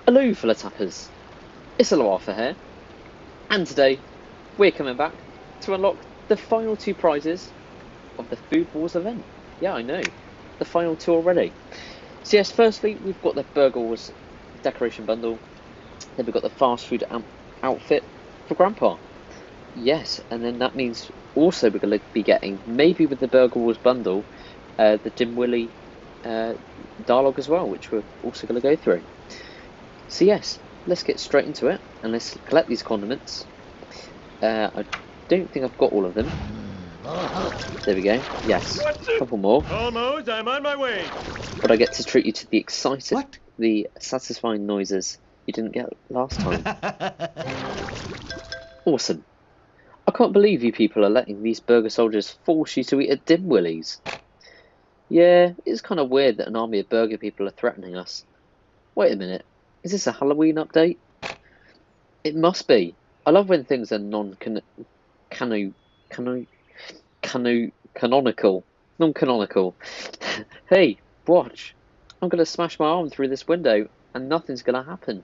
Hello, fellow tappers. It's ElloArfur here, and today we're coming back to unlock the final two prizes of the Food Wars event. Yeah, I know, the final two already. So yes, firstly we've got the Burger Wars decoration bundle. Then we've got the fast food outfit for Grandpa. Yes, and then that means also we're going to be getting, maybe with the Burger Wars bundle, the Dim Willie dialogue as well, which we're also going to go through. So yes, let's get straight into it, and let's collect these condiments. I don't think I've got all of them. There we go. Yes, a couple more. Almost, I'm on my way. But I get to treat you to the satisfying noises you didn't get last time. Awesome. I can't believe you people are letting these burger soldiers force you to eat at Dim Willie's. Yeah, it's kind of weird that an army of burger people are threatening us. Wait a minute. Is this a Halloween update? It must be. I love when things are non-canonical. Hey, watch. I'm going to smash my arm through this window and nothing's going to happen.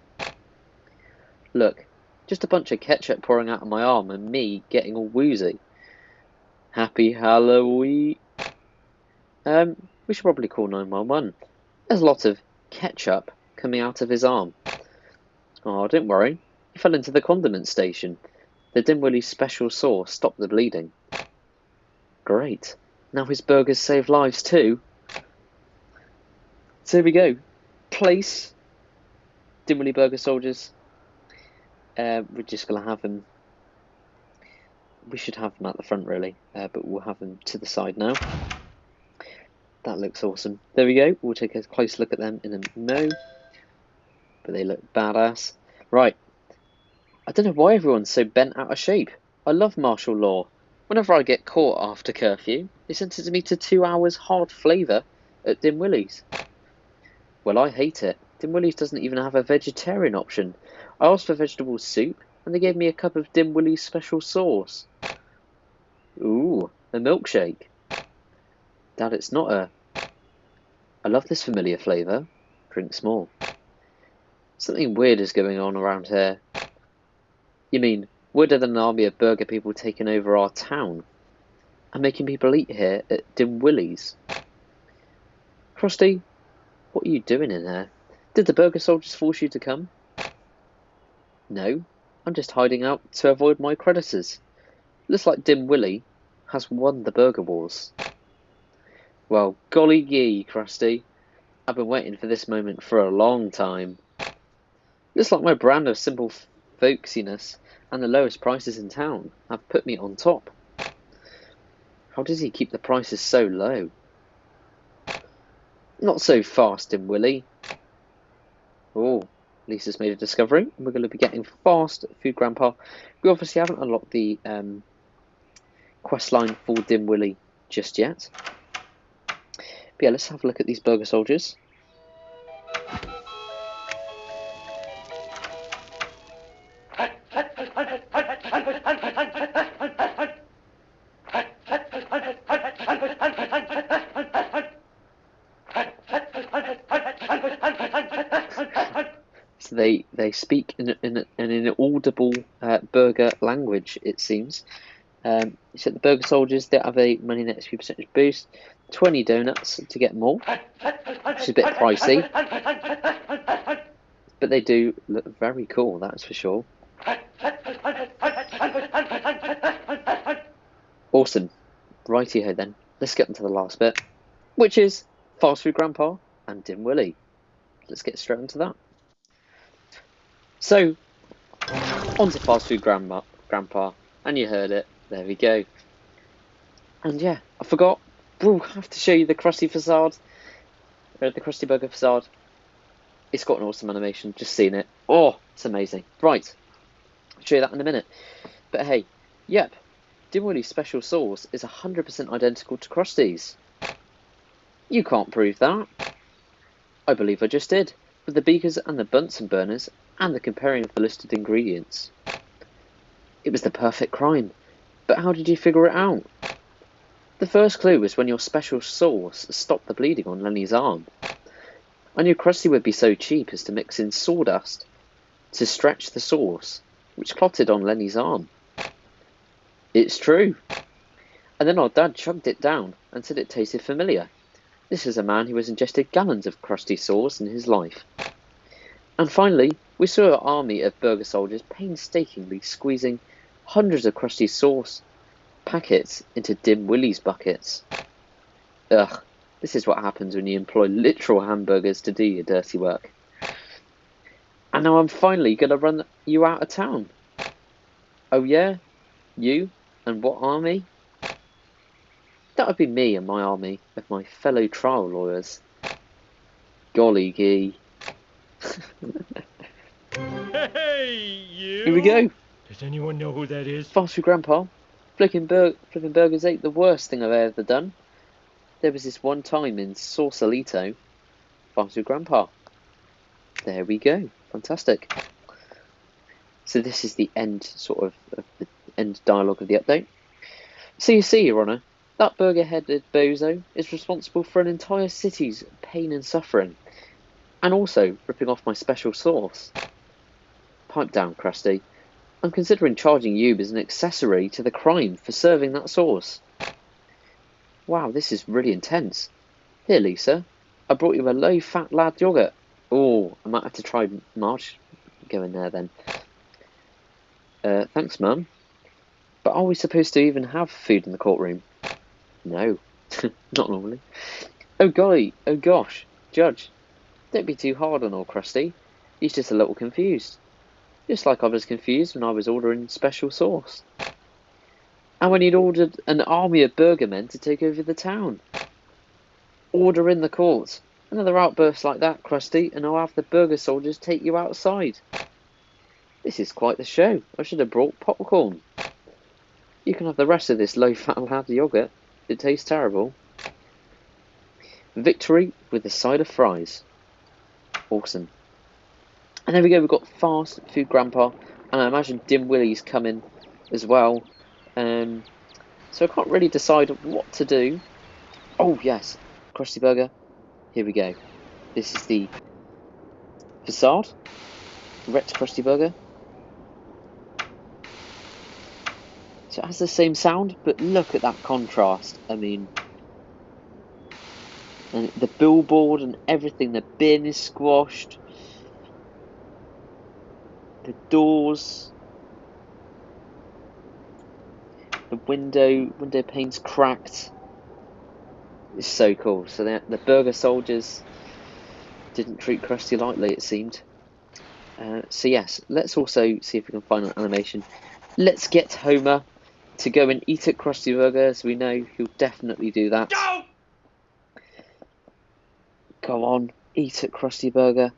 Look, just a bunch of ketchup pouring out of my arm and me getting all woozy. Happy Halloween. We should probably call 911. There's a lot of ketchup coming out of his arm. Oh, don't worry. He fell into the condiment station. The Dim Willie's special sauce stopped the bleeding. Great. Now his burgers save lives too. So here we go. Place Dim Willie burger soldiers. We're just going to have them. We should have them at the front really, but we'll have them to the side now. That looks awesome. There we go. We'll take a close look at them in a mo. But they look badass. Right. I don't know why everyone's so bent out of shape. I love martial law. Whenever I get caught after curfew, they sentence me to 2 hours hard flavour at Dim Willie's. Well, I hate it. Dim Willie's doesn't even have a vegetarian option. I asked for vegetable soup, and they gave me a cup of Dim Willie's special sauce. Ooh, a milkshake. Dad, it's not a... I love this familiar flavour. Drink small. Something weird is going on around here. You mean, weirder than an army of burger people taking over our town and making people eat here at Dim Willie's? Krusty, what are you doing in here? Did the burger soldiers force you to come? No, I'm just hiding out to avoid my creditors. Looks like Dim Willie has won the burger wars. Well, golly gee, Krusty. I've been waiting for this moment for a long time. Looks like my brand of simple folksiness and the lowest prices in town have put me on top. How does he keep the prices so low? Not so fast, Dim Willie. Oh, Lisa's made a discovery. We're going to be getting fast food Grandpa. We obviously haven't unlocked the quest line for Dim Willie just yet. But yeah, let's have a look at these burger soldiers. So they speak in an inaudible burger language, it seems. You said the burger soldiers, they have a money next few percentage boost. 20 donuts to get more, which is a bit pricey. But they do look very cool, that's for sure. Awesome. Righty-ho then. Let's get into the last bit, which is Fast Food Grandpa and Dim Willie. Let's get straight into that. So, on to Fast Food Grandpa, and you heard it. There we go. And yeah, I forgot. We'll have to show you the Krusty facade, the Krusty Burger facade. It's got an awesome animation. Just seen it. Oh, it's amazing. Right, I'll show you that in a minute. But hey, yep, Dim Willie's special sauce is 100% identical to Krusty's. You can't prove that. I believe I just did, with the beakers and the Bunsen burners and the comparing of the listed ingredients. It was the perfect crime, but how did you figure it out? The first clue was when your special sauce stopped the bleeding on Lenny's arm. I knew Krusty would be so cheap as to mix in sawdust to stretch the sauce, which clotted on Lenny's arm. It's true. And then our dad chugged it down and said it tasted familiar. This is a man who has ingested gallons of Krusty sauce in his life. And finally, we saw an army of burger soldiers painstakingly squeezing hundreds of Krusty sauce packets into Dim Willie's buckets. Ugh, this is what happens when you employ literal hamburgers to do your dirty work. And now I'm finally going to run you out of town. Oh yeah? You? And what army? That would be me and my army of my fellow trial lawyers. Golly gee. Hey, you! Here we go. Does anyone know who that is? Fast food grandpa. Flipping burgers ain't the worst thing I've ever done. There was this one time in Sausalito. Fast food grandpa. There we go. Fantastic. So this is the end, sort of the end dialogue of the update. So you see, Your Honour, that burger-headed bozo is responsible for an entire city's pain and suffering, and also ripping off my special sauce. Pipe down, Krusty. I'm considering charging you as an accessory to the crime for serving that sauce. Wow, this is really intense. Here, Lisa, I brought you a low-fat lard yoghurt. Oh, I might have to try Marge. Go in there then. Thanks, Mum. But are we supposed to even have food in the courtroom? No, not normally. Oh golly, oh gosh, Judge, don't be too hard on old Krusty. He's just a little confused. Just like I was confused when I was ordering special sauce. And when he'd ordered an army of burger men to take over the town. Order in the court. Another outburst like that, Krusty, and I'll have the burger soldiers take you outside. This is quite the show. I should have brought popcorn. You can have the rest of this low-fat lard yogurt. It tastes terrible. Victory with a side of fries. Awesome. And there we go, we've got Fast Food Grandpa, and I imagine Dim Willie's coming as well. So I can't really decide what to do. Oh yes, Krusty Burger. Here we go. This is the facade. Rex Krusty Burger. So it has the same sound, but look at that contrast. I mean, and the billboard and everything. The bin is squashed. The doors. The window pane's cracked. It's so cool. So the burger soldiers didn't treat Krusty lightly, it seemed. So yes, let's also see if we can find an animation. Let's get Homer to go and eat at Krusty Burger, as we know he'll definitely do that. Go! Go on, eat at Krusty Burger.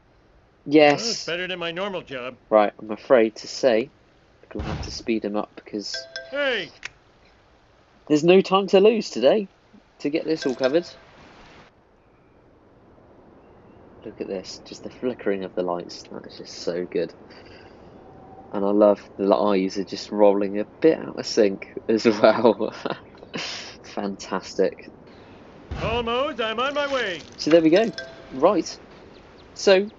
Yes. Well, it's better than my normal job. Right, I'm afraid to say we'll have to speed him up because Hey! there's no time to lose today to get this all covered. Look at this, just the flickering of the lights. That is just so good. And I love the eyes are just rolling a bit out of sync as well. Fantastic. Almost, I'm on my way. So there we go. Right. So,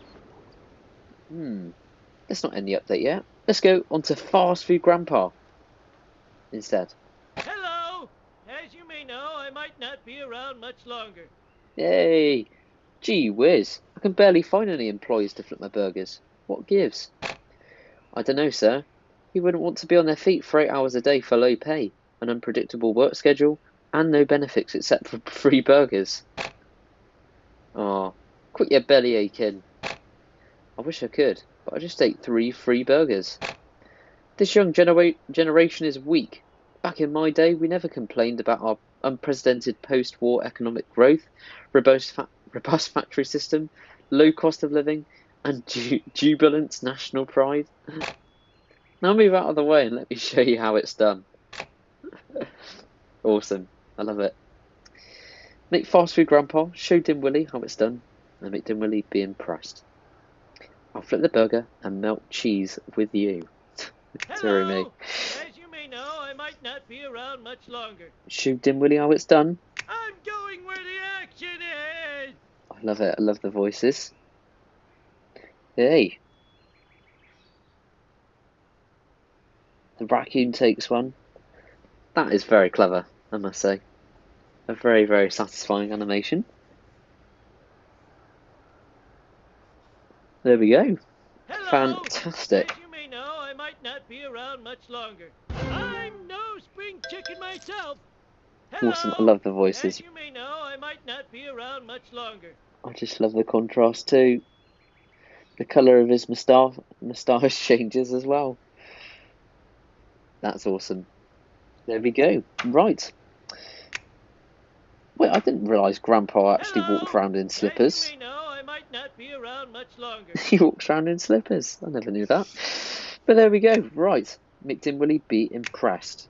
let's not end the update yet. Let's go on to Fast Food Grandpa instead. Hello! As you may know, I might not be around much longer. Yay! Gee whiz, I can barely find any employees to flip my burgers. What gives? I don't know, sir. You wouldn't want to be on their feet for 8 hours a day for low pay, an unpredictable work schedule, and no benefits except for free burgers. Aw, quit your belly aching. I wish I could, but I just ate 3 free burgers. This young generation is weak. Back in my day, we never complained about our unprecedented post-war economic growth, robust factory system, low cost of living, and jubilant national pride. Now move out of the way and let me show you how it's done. Awesome. I love it. Make Fast Food Grandpa show Dim Willie how it's done and make Dim Willie be impressed. I'll flip the burger and melt cheese with you. Sorry, me. As you may know, I might not be around much longer. Show Dim Willie how it's done. I'm going where the action is. I I love it. I love the voices. Hey. The raccoon takes one. That is very clever, I must say. A very, very satisfying animation. There we go. Hello. Fantastic. As you may know, I might not be around much longer. I'm no spring chicken myself. Hello. Awesome. I love the voices. As you may know, I might not be around much longer. I just love the contrast too. The colour of his moustache changes as well. That's awesome. There we go. Right. Wait, I didn't realise Grandpa actually walked around in slippers. As you may know, I might not be around much longer. He walks around in slippers. I never knew that. But there we go. Right. Mick Dinwiddie, be impressed.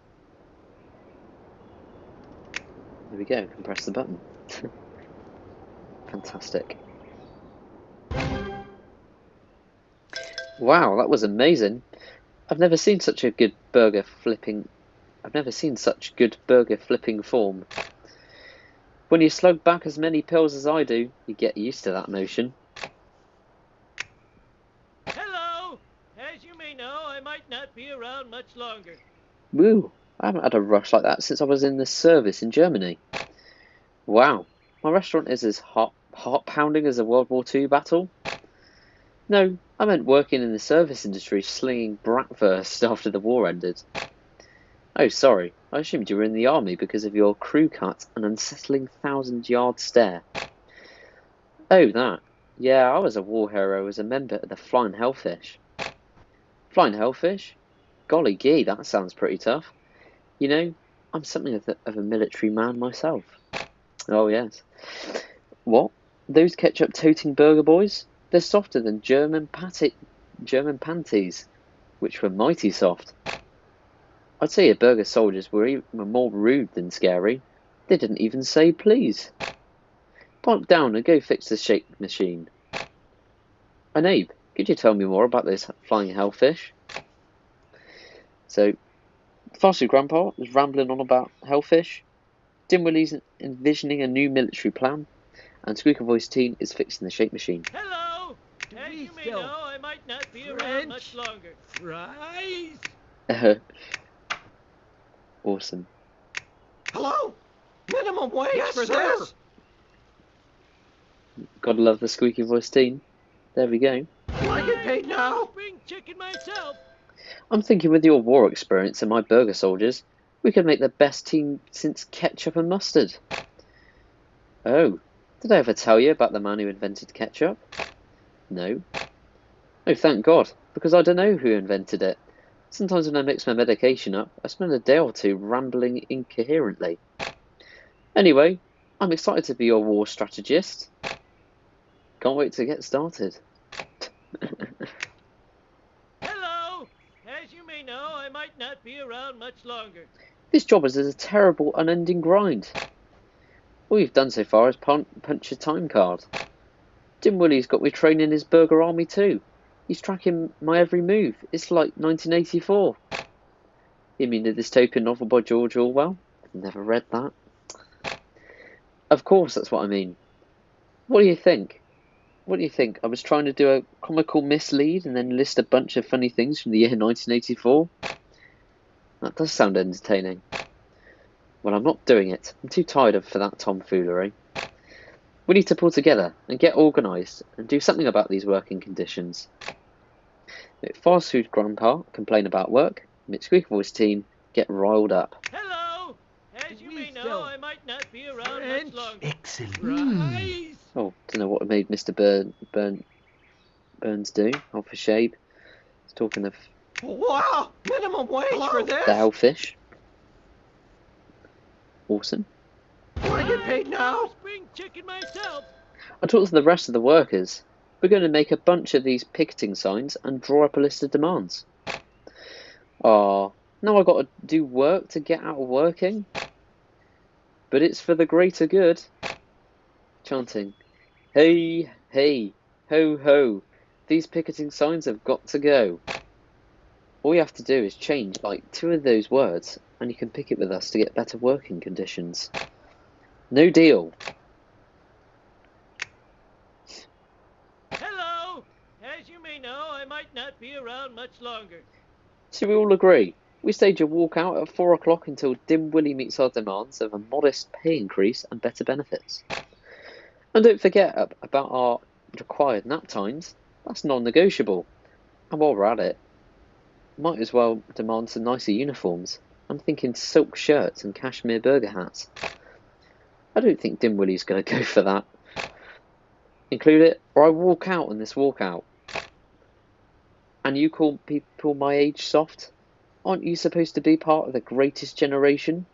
There we go. Can press the button. Fantastic. Wow, that was amazing. I've never seen such good burger flipping form. When you slug back as many pills as I do, you get used to that motion. Hello! As you may know, I might not be around much longer. Woo! I haven't had a rush like that since I was in the service in Germany. Wow, my restaurant is as heart-pounding as a World War II battle. No, I meant working in the service industry slinging bratwurst after the war ended. Oh, sorry, I assumed you were in the army because of your crew cut and unsettling 1,000-yard stare. Oh, that. Yeah, I was a war hero as a member of the Flying Hellfish. Flying Hellfish? Golly gee, that sounds pretty tough. You know, I'm something of a military man myself. Oh, yes. What? Those ketchup-toting burger boys? They're softer than German panties, which were mighty soft. I'd say your burger soldiers were more rude than scary. They didn't even say please. Pipe down and go fix the shake machine. And Abe, could you tell me more about this flying hellfish? So, Fast Food Grandpa was rambling on about hellfish. Dinwiddie's envisioning a new military plan, and Squeaker Voice Teen is fixing the shake machine. Hello! As you may know, I might not be around much longer. Fries? Awesome. Hello? Minimum wage for this? Gotta love the Squeaky Voice Teen. There we go. Do I get paid now? Spring chicken myself. I'm thinking with your war experience and my burger soldiers, we could make the best team since ketchup and mustard. Oh, did I ever tell you about the man who invented ketchup? No. Oh, thank God, because I don't know who invented it. Sometimes when I mix my medication up, I spend a day or two rambling incoherently. Anyway, I'm excited to be your war strategist. Can't wait to get started. Hello! As you may know, I might not be around much longer. This job is a terrible, unending grind. All you've done so far is punch your time card. Dinwiddie's got me training his burger army too. He's tracking my every move. It's like 1984. You mean the dystopian novel by George Orwell? I've never read that. Of course, that's what I mean. What do you think? What do you think? I was trying to do a comical mislead and then list a bunch of funny things from the year 1984? That does sound entertaining. Well, I'm not doing it. I'm too tired for that tomfoolery. We need to pull together and get organised and do something about these working conditions. Fast Food Grandpa complain about work. Squeaky Voice Teen get riled up. Hello! As you may know, I might not be around much longer. Excellent. Fries? Oh, don't know what made Mr. Burns do. Oh, for shame. He's talking of Wow! Minimum wage for this? the hellfish. Awesome. Do I get paid now? Spring chicken myself. I talked to the rest of the workers. We're going to make a bunch of these picketing signs and draw up a list of demands. Now I've got to do work to get out of working. But it's for the greater good. Chanting, hey, hey, ho, ho. These picketing signs have got to go. All you have to do is change like 2 of those words and you can picket with us to get better working conditions. No deal. may know, I might not be around much longer. So we all agree. We stage a walkout at 4 o'clock until Dim Willie meets our demands of a modest pay increase and better benefits. And don't forget about our required nap times. That's non-negotiable. And while we're at it, might as well demand some nicer uniforms. I'm thinking silk shirts and cashmere burger hats. I don't think Dim Willie's going to go for that. Include it, or I walk out on this walkout. And you call people my age soft? Aren't you supposed to be part of the greatest generation?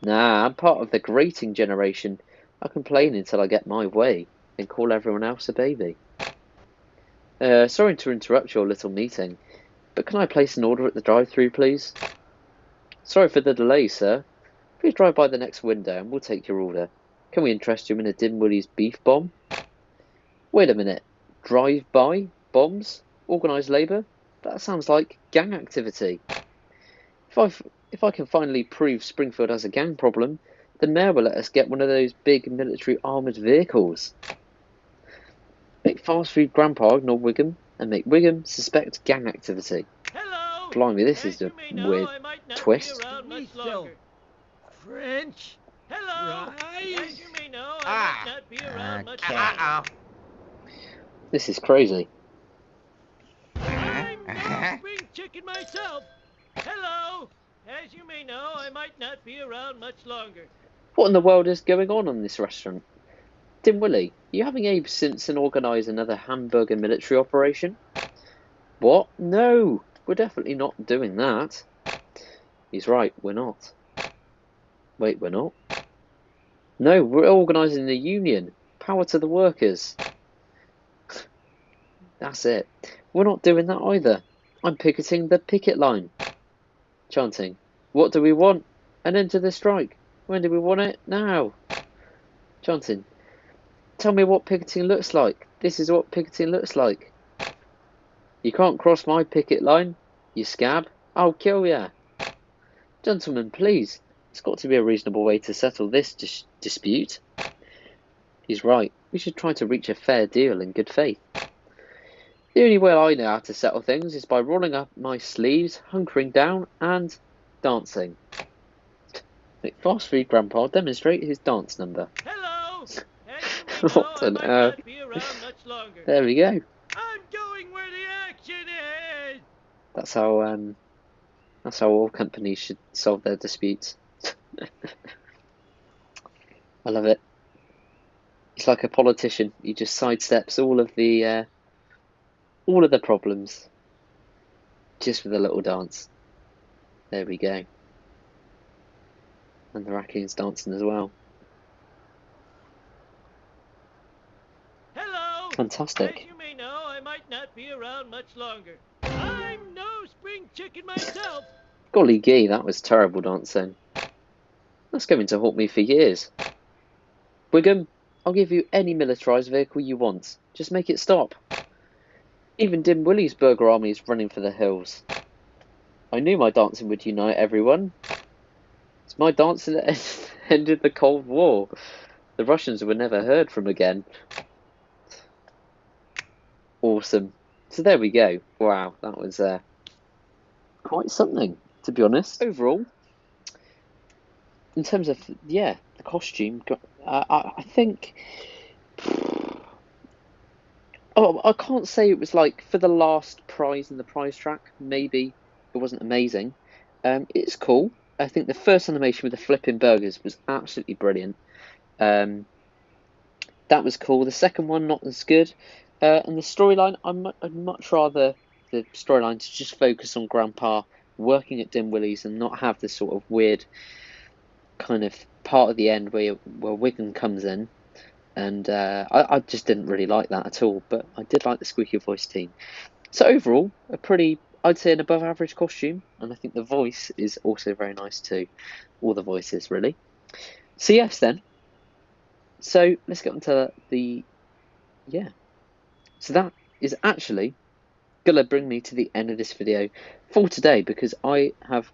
Nah, I'm part of the grating generation. I complain until I get my way, then call everyone else a baby. Sorry to interrupt your little meeting, but can I place an order at the drive-thru, please? Sorry for the delay, sir. Please drive by the next window and we'll take your order. Can we interest you in a Dim Willie's beef bomb? Wait a minute. Drive-by? Bombs? Organised labour? That sounds like gang activity. If I can finally prove Springfield has a gang problem, the mayor will let us get one of those big military armoured vehicles. Make fast food grandpa ignore Wiggum, and make Wiggum suspect gang activity. Hello! Blimey, this is As a you may know, weird I might not twist. Be around much still. longer. French. Hello! Fries. As you may know, I might not be around much Okay. longer. This is crazy. I'm no spring chicken myself. Hello! As you may know, I might not be around much longer. What in the world is going on in this restaurant? Dim Willie, are you having Abe Simpson organise another hamburger military operation? What? No, we're definitely not doing that. He's right, we're not. Wait, we're not? No, we're organising a union. Power to the workers. That's it. We're not doing that either. I'm picketing the picket line. Chanting, what do we want? An end to the strike. When do we want it? Now. Chanting, tell me what picketing looks like. This is what picketing looks like. You can't cross my picket line, you scab. I'll kill ya. Gentlemen, please. It's got to be a reasonable way to settle this dispute. He's right. We should try to reach a fair deal in good faith. The only way I know how to settle things is by rolling up my sleeves, hunkering down, and dancing. Make fast food grandpa demonstrate his dance number. Hello! As you may know, What I on might earth? not be around much longer. There we go. I'm going where the action is! That's how all companies should solve their disputes. I love it. He's like a politician. He just sidesteps all of the problems just with a little dance. There we go. And the raccoon's dancing as well. Hello! Fantastic. As you may know, I might not be around much longer. I'm no spring chicken myself. Golly gee, that was terrible dancing. That's going to haunt me for years. Wiggum, I'll give you any militarised vehicle you want. Just make it stop. Even Dim Willie's burger army is running for the hills. I knew my dancing would unite everyone. It's my dancing that ended the Cold War. The Russians were never heard from again. Awesome. So there we go. Wow, that was quite something, to be honest. Overall, in terms of, the costume, I think... Oh, I can't say it was like for the last prize in the prize track. Maybe it wasn't amazing. It's cool. I think the first animation with the flipping burgers was absolutely brilliant. That was cool. The second one, not as good. And the storyline, I'd much rather the storyline to just focus on Grandpa working at Dim Willie's and not have this sort of weird kind of part at the end where Wiggum comes in. And I just didn't really like that at all, but I did like the squeaky voice team. So overall, a pretty, I'd say, an above average costume, and I think the voice is also very nice too. All the voices, really. So yes then. So let's get on to So that is actually going to bring me to the end of this video for today, because I have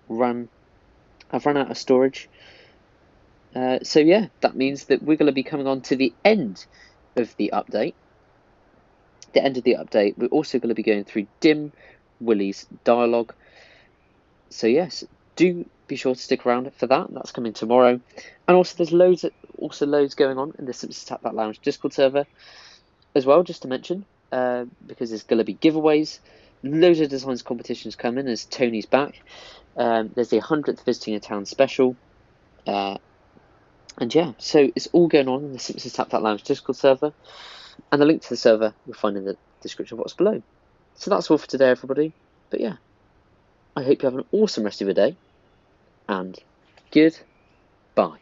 run out of storage. So yeah, that means that we're going to be coming on to the end of the update. the end of the update, we're also going to be going through Dim Willie's dialogue. So yes, do be sure to stick around for that. That's coming tomorrow. And also there's loads going on in the Simpsons Tap That Lounge Discord server as well, just to mention, because there's going to be giveaways, loads of designs competitions coming as Tony's back. There's the 100th Visiting a Town special. And yeah, so it's all going on in the Simpsons Tap That Lounge Discord server. And the link to the server you'll find in the description box below. So that's all for today, everybody. But yeah, I hope you have an awesome rest of your day. And goodbye.